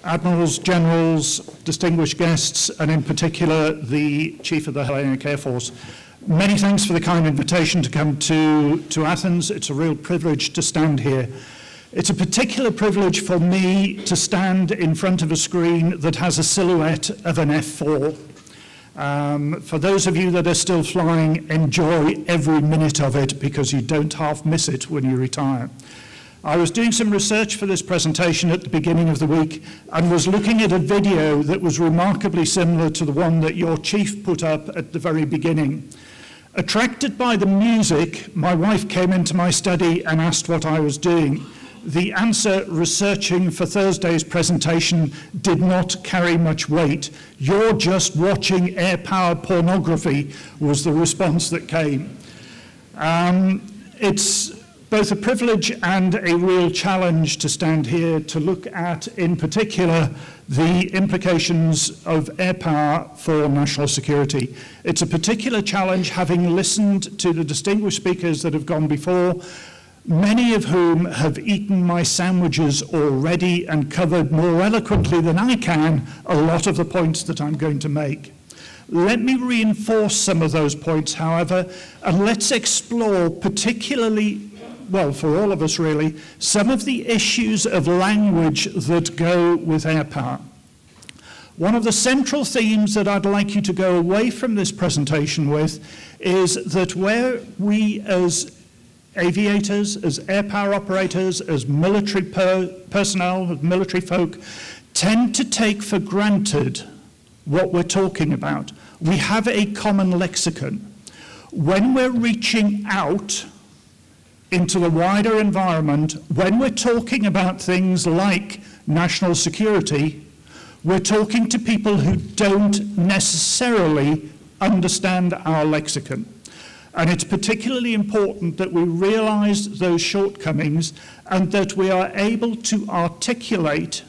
Admirals, Generals, distinguished guests, and in particular the Chief of the Hellenic Air Force. Many thanks for the kind invitation to come to Athens. It's a real privilege to stand here. It's a particular privilege for me to stand in front of a screen that has a silhouette of an F4. For those of you that are still flying, enjoy every minute of it because you don't half miss it when you retire. I was doing some research for this presentation at the beginning of the week and was looking at a video that was remarkably similar to the one that your chief put up at the very beginning. Attracted by the music, my wife came into my study and asked what I was doing. The answer, researching for Thursday's presentation, did not carry much weight. "You're just watching air power pornography," was the response that came. It's both a privilege and a real challenge to stand here to look at, in particular, the implications of air power for national security. It's a particular challenge having listened to the distinguished speakers that have gone before, many of whom have eaten my sandwiches already and covered more eloquently than I can a lot of the points that I'm going to make. Let me reinforce some of those points, however, and let's explore particularly, well, for all of us really, some of the issues of language that go with air power. One of the central themes that I'd like you to go away from this presentation with is that where we as aviators, as air power operators, as military personnel, as military folk, tend to take for granted what we're talking about. We have a common lexicon. When we're reaching out into the wider environment, when we're talking about things like national security, we're talking to people who don't necessarily understand our lexicon. And it's particularly important that we realize those shortcomings and that we are able to articulate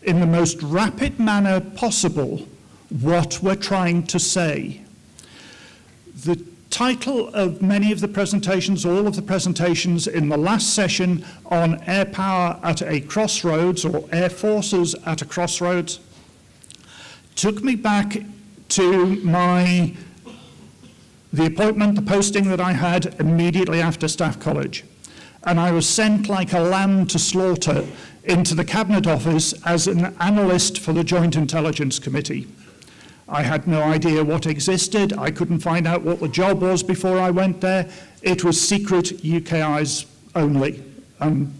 in the most rapid manner possible what we're trying to say. The title of many of the presentations, all of the presentations in the last session on air power at a crossroads, or air forces at a crossroads, took me back to the appointment, the posting that I had immediately after Staff College. And I was sent like a lamb to slaughter into the Cabinet Office as an analyst for the Joint Intelligence Committee. I had no idea what existed. I couldn't find out what the job was before I went there. It was secret UK eyes only. And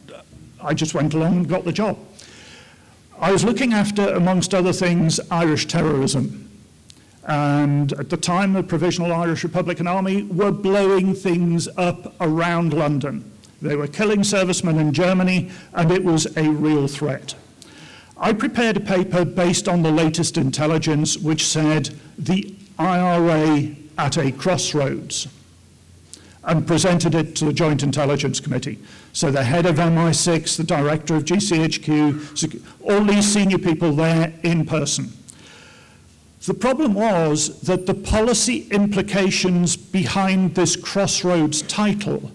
I just went along and got the job. I was looking after, amongst other things, Irish terrorism. And at the time, the Provisional Irish Republican Army were blowing things up around London. They were killing servicemen in Germany, and it was a real threat. I prepared a paper based on the latest intelligence, which said the IRA at a crossroads, and presented it to the Joint Intelligence Committee. So the head of MI6, the director of GCHQ, all these senior people there in person. The problem was that the policy implications behind this crossroads title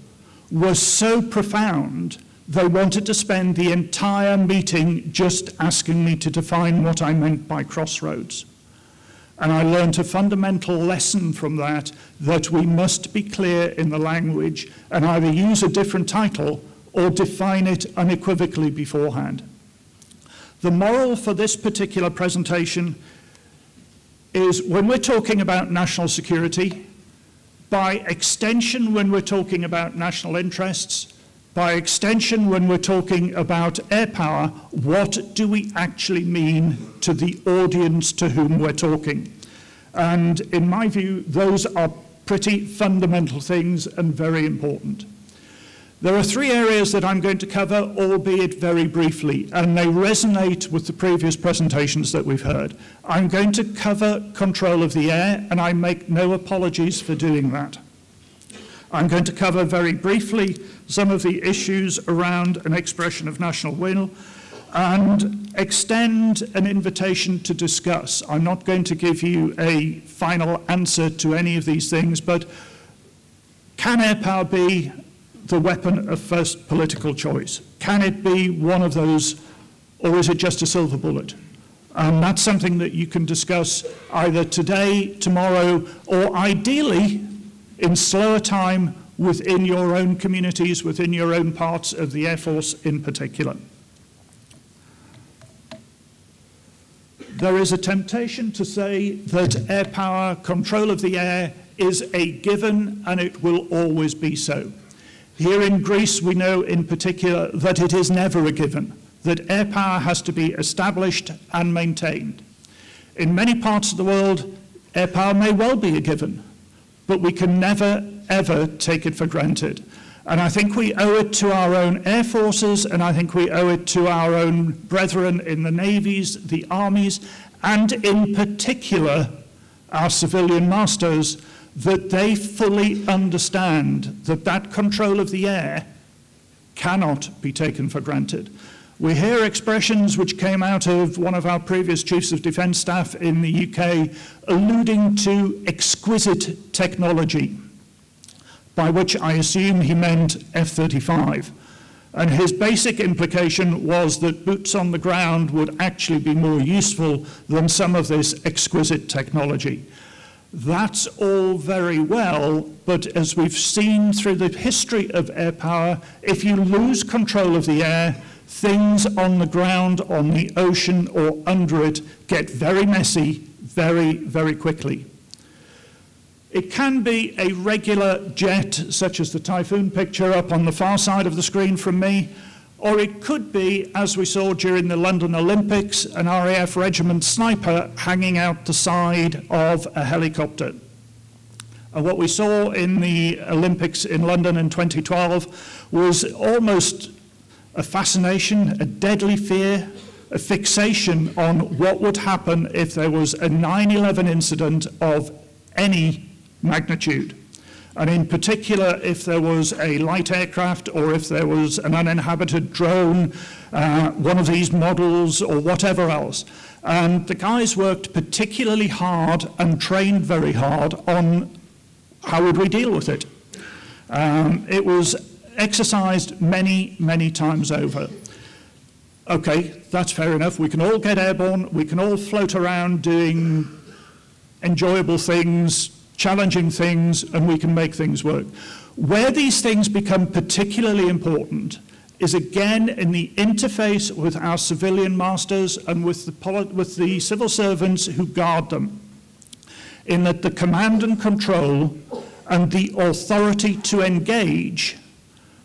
were so profound, they wanted to spend the entire meeting just asking me to define what I meant by crossroads. And I learned a fundamental lesson from that we must be clear in the language and either use a different title or define it unequivocally beforehand. The moral for this particular presentation is when we're talking about national security, by extension when we're talking about national interests, by extension when we're talking about air power, what do we actually mean to the audience to whom we're talking? And in my view, those are pretty fundamental things and very important. There are three areas that I'm going to cover, albeit very briefly, and they resonate with the previous presentations that we've heard. I'm going to cover control of the air, and I make no apologies for doing that. I'm going to cover very briefly some of the issues around an expression of national will and extend an invitation to discuss. I'm not going to give you a final answer to any of these things, but can air power be the weapon of first political choice? Can it be one of those or is it just a silver bullet? And that's something that you can discuss either today, tomorrow, or ideally in slower time within your own communities, within your own parts of the Air Force in particular. There is a temptation to say that air power, control of the air, is a given and it will always be so. Here in Greece, we know in particular that it is never a given, that air power has to be established and maintained. In many parts of the world, air power may well be a given, but we can never, ever take it for granted. And I think we owe it to our own air forces, and I think we owe it to our own brethren in the navies, the armies, and in particular, our civilian masters, that they fully understand that that control of the air cannot be taken for granted. We hear expressions which came out of one of our previous Chiefs of Defence Staff in the UK alluding to exquisite technology, by which I assume he meant F-35. And his basic implication was that boots on the ground would actually be more useful than some of this exquisite technology. That's all very well, but as we've seen through the history of air power, if you lose control of the air, things on the ground, on the ocean, or under it get very messy very, very quickly. It can be a regular jet, such as the Typhoon picture up on the far side of the screen from me, or it could be, as we saw during the London Olympics, an RAF regiment sniper hanging out the side of a helicopter. And what we saw in the Olympics in London in 2012 was almost a fascination, a deadly fear, a fixation on what would happen if there was a 9/11 incident of any magnitude. And in particular, if there was a light aircraft or if there was an uninhabited drone, one of these models or whatever else. And the guys worked particularly hard and trained very hard on how would we deal with it. It was exercised many, many times over. Okay, that's fair enough. We can all get airborne. We can all float around doing enjoyable things, challenging things, and we can make things work. Where these things become particularly important is again in the interface with our civilian masters and with the civil servants who guard them, in that the command and control and the authority to engage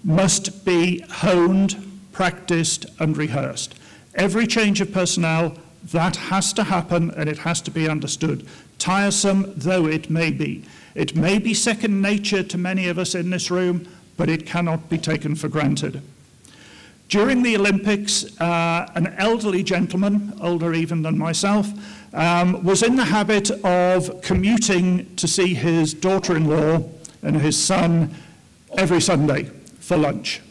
must be honed, practiced, and rehearsed. Every change of personnel, that has to happen and it has to be understood, tiresome though it may be. It may be second nature to many of us in this room, but it cannot be taken for granted. During the Olympics, an elderly gentleman, older even than myself, was in the habit of commuting to see his daughter-in-law and his son every Sunday for lunch.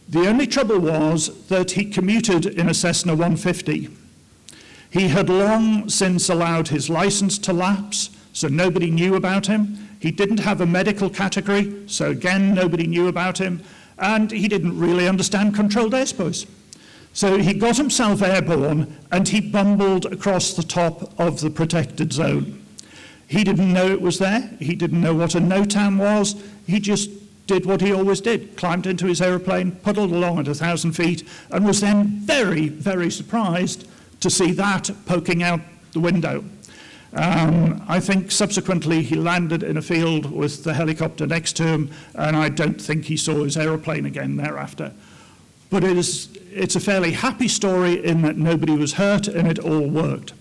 The only trouble was that he commuted in a Cessna 150. He had long since allowed his license to lapse, so nobody knew about him. He didn't have a medical category, so again, nobody knew about him. And he didn't really understand controlled airspace. So he got himself airborne and he bumbled across the top of the protected zone. He didn't know it was there. He didn't know what a NOTAM was. He just did what he always did, climbed into his aeroplane, puddled along at 1,000 feet, and was then very, very surprised to see that poking out the window. I think subsequently he landed in a field with the helicopter next to him, and I don't think he saw his aeroplane again thereafter. But it's a fairly happy story in that nobody was hurt and it all worked.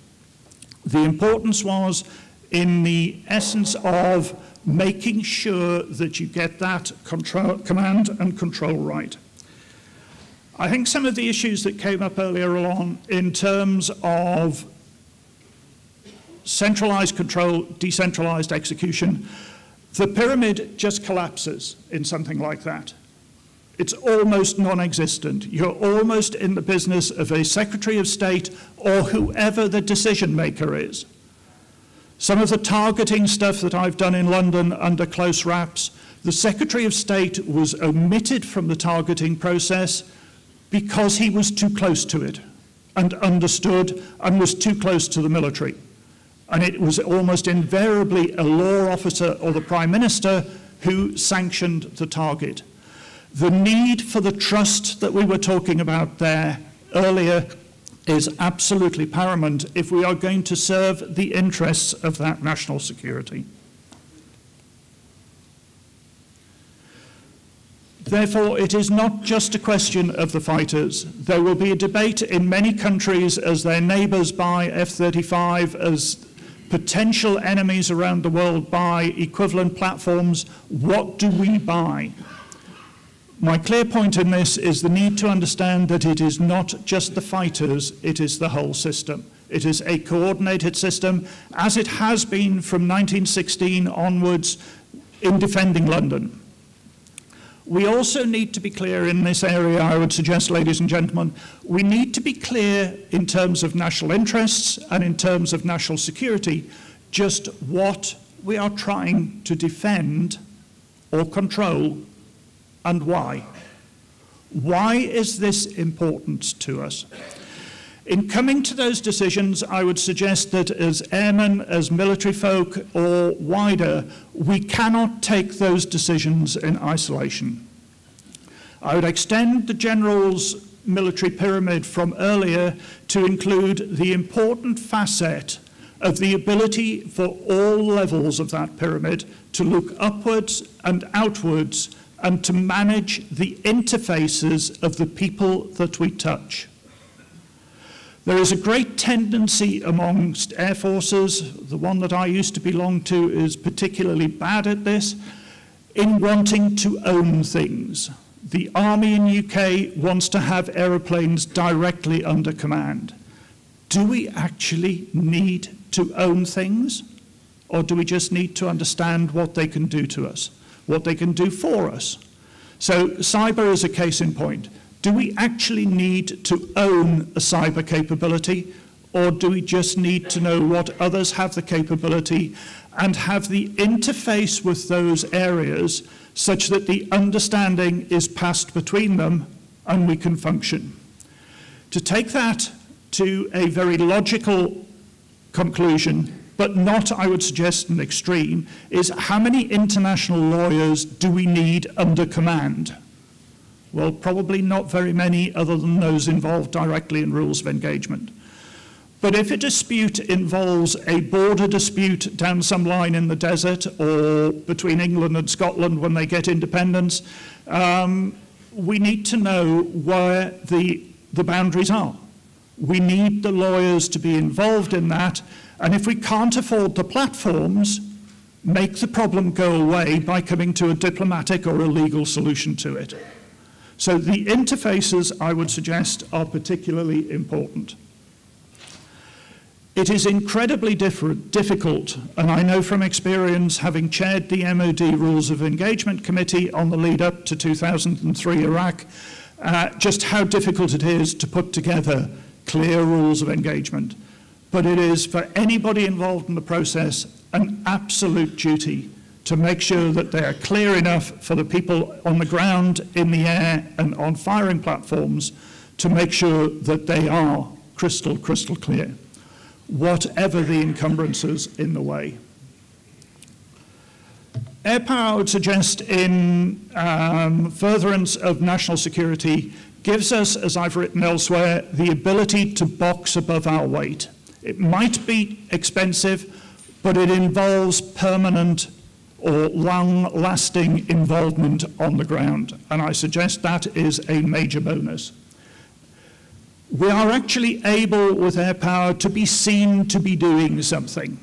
The importance was in the essence of making sure that you get that command and control right. I think some of the issues that came up earlier on in terms of centralized control, decentralized execution, the pyramid just collapses in something like that. It's almost non-existent. You're almost in the business of a Secretary of State or whoever the decision maker is. Some of the targeting stuff that I've done in London under close wraps, the Secretary of State was omitted from the targeting process because he was too close to it. and understood and was too close to the military. And it was almost invariably a law officer or the Prime Minister who sanctioned the target. The need for the trust that we were talking about there earlier is absolutely paramount if we are going to serve the interests of that national security. Therefore, it is not just a question of the fighters. There will be a debate in many countries as their neighbours buy F-35, as potential enemies around the world buy equivalent platforms. What do we buy? My clear point in this is the need to understand that it is not just the fighters, it is the whole system. It is a coordinated system, as it has been from 1916 onwards in defending London. We also need to be clear in this area, I would suggest, ladies and gentlemen, we need to be clear in terms of national interests and in terms of national security, just what we are trying to defend or control and why. Why is this important to us? In coming to those decisions, I would suggest that as airmen, as military folk, or wider, we cannot take those decisions in isolation. I would extend the General's military pyramid from earlier to include the important facet of the ability for all levels of that pyramid to look upwards and outwards and to manage the interfaces of the people that we touch. There is a great tendency amongst air forces, the one that I used to belong to is particularly bad at this, in wanting to own things. The Army in UK wants to have aeroplanes directly under command. Do we actually need to own things? Or do we just need to understand what they can do to us, what they can do for us? So cyber is a case in point. Do we actually need to own a cyber capability, or do we just need to know what others have the capability and have the interface with those areas such that the understanding is passed between them and we can function? To take that to a very logical conclusion, but not, I would suggest, an extreme, is how many international lawyers do we need under command? Well, probably not very many other than those involved directly in rules of engagement. But if a dispute involves a border dispute down some line in the desert or between England and Scotland when they get independence, we need to know where the boundaries are. We need the lawyers to be involved in that, and if we can't afford the platforms, make the problem go away by coming to a diplomatic or a legal solution to it. So the interfaces, I would suggest, are particularly important. It is incredibly difficult, and I know from experience, having chaired the MOD Rules of Engagement Committee on the lead up to 2003 Iraq, just how difficult it is to put together clear rules of engagement. But it is, for anybody involved in the process, an absolute duty to make sure that they are clear enough for the people on the ground, in the air, and on firing platforms to make sure that they are crystal clear, whatever the encumbrances in the way. Air power, I would suggest, in furtherance of national security, gives us, as I've written elsewhere, the ability to box above our weight. It might be expensive, but it involves permanent or long-lasting involvement on the ground, and I suggest that is a major bonus. We are actually able, with air power, to be seen to be doing something,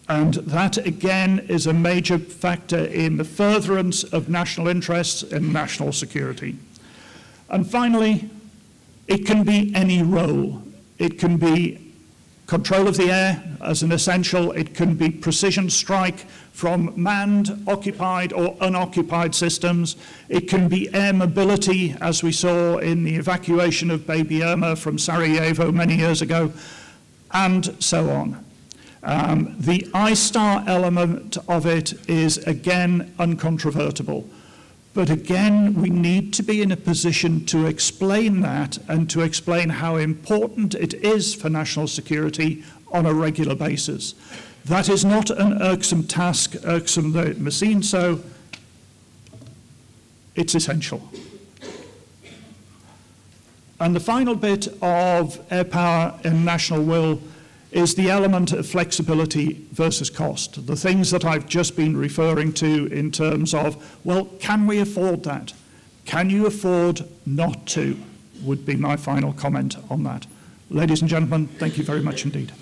and that, again, is a major factor in the furtherance of national interests and national security. And finally, it can be any role. It can be control of the air as an essential. It can be precision strike from manned, occupied or unoccupied systems. It can be air mobility, as we saw in the evacuation of baby Irma from Sarajevo many years ago, and so on. The I-STAR element of it is, again, uncontrovertible. But again, we need to be in a position to explain that and to explain how important it is for national security on a regular basis. That is not an irksome task, irksome though it may seem so. It's essential. And the final bit of air power and national will is the element of flexibility versus cost. The things that I've just been referring to in terms of, well, can we afford that? Can you afford not to? Would be my final comment on that. Ladies and gentlemen, thank you very much indeed.